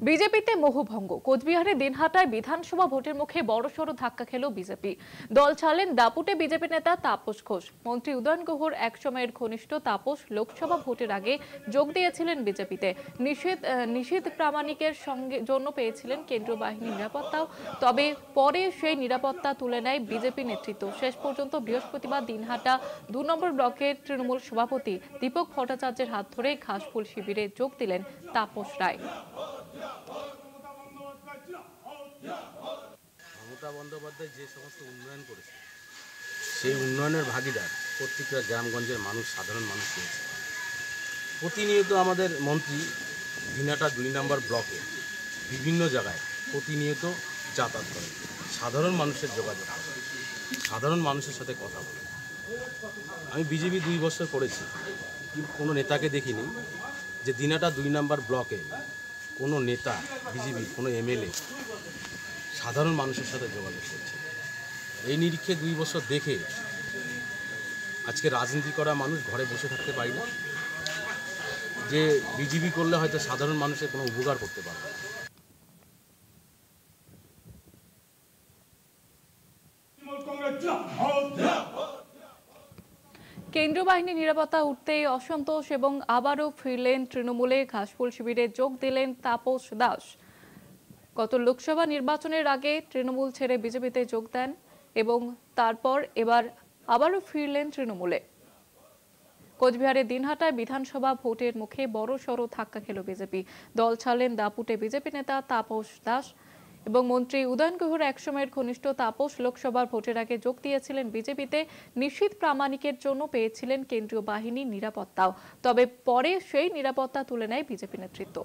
বিজেপিতে মোহভঙ্গ। কোচবিহারে দিনহাটায় বিধানসভা ভোটের মুখে বড়সড় ধাক্কা খেল বিজেপি। দল ছাড়লেন দাপুটে বিজেপি নেতা তাপস ঘোষ। মন্ত্রী উদয়ন গুহর একসময়ের ঘনিষ্ঠ তাপস লোকসভা ভোটের আগে যোগ দিয়েছিলেন বিজেপিতে। নিশীথ প্রামাণিকের জন্য পেয়েছিলেন কেন্দ্রীয় বাহিনীর নিরাপত্তাও। তবে পরে সেই নিরাপত্তা তুলে নেয় বিজেপি নেতৃত্ব। শেষ পর্যন্ত বৃহস্পতিবার দিনহাটা ২ নম্বর ব্লকের তৃণমূল সভাপতি দীপক ভট্টাচার্যের হাত ধরে ঘাসফুল শিবিরে যোগ দিলেন তাপস রায়। মমতা বন্দ্যোপাধ্যায় যে সমস্ত উন্নয়ন করেছে সেই উন্নয়নের ভাগিদার প্রত্যেকটা গ্রামগঞ্জের মানুষ, সাধারণ মানুষ হয়েছে। প্রতিনিয়ত আমাদের মন্ত্রী দিনহাটা ২ নম্বর ব্লকে বিভিন্ন জায়গায় প্রতিনিয়ত যাতায়াত করে, সাধারণ মানুষের যোগাযোগ করে, সাধারণ মানুষের সাথে কথা বলে। আমি বিজেপি ২ বছর করেছি, কিন্তু কোনো নেতাকে দেখিনি যে দিনহাটা ২ নম্বর ব্লকে কোনো নেতা, বিজেপি কোনো এমএলএ সাধারণ মানুষের সাথে যোগাযোগ করছে। এই নিরীক্ষে ২ বছর দেখে আজকে রাজনীতি করা মানুষ ঘরে বসে থাকতে পারি না, যে বিজেপি করলে হয়তো সাধারণ মানুষের কোনো উপকার করতে পারবে না। কেন্দ্রীয় বাহিনী নিরাপত্তা উঠতেই অসন্তোষ এবং আবারও ফিরলেন তৃণমূলে। ঘাসফুল শিবিরে যোগ দিলেন তাপস দাস। গত লোকসভা নির্বাচনের আগে তৃণমূল ছেড়ে বিজেপিতে যোগ দেন এবং তারপর এবার আবারও ফিরলেন তৃণমূলে। কোচবিহারের দিনহাটায় বিধানসভা ভোটের মুখে বড়সড় ধাক্কা খেল বিজেপি। দল ছাড়লেন দাপুটে বিজেপি নেতা তাপস দাস এবং মন্ত্রী উদয়ন গুহর একসময়ের ঘনিষ্ঠ তাপস লোকসভার ভোটের আগে যোগ দিয়েছিলেন বিজেপিতে। নিশীথ প্রামাণিকের জন্য পেয়েছিলেন কেন্দ্রীয় বাহিনীর নিরাপত্তাও। তবে পরে সেই নিরাপত্তা তুলে নেয় বিজেপি নেতৃত্ব।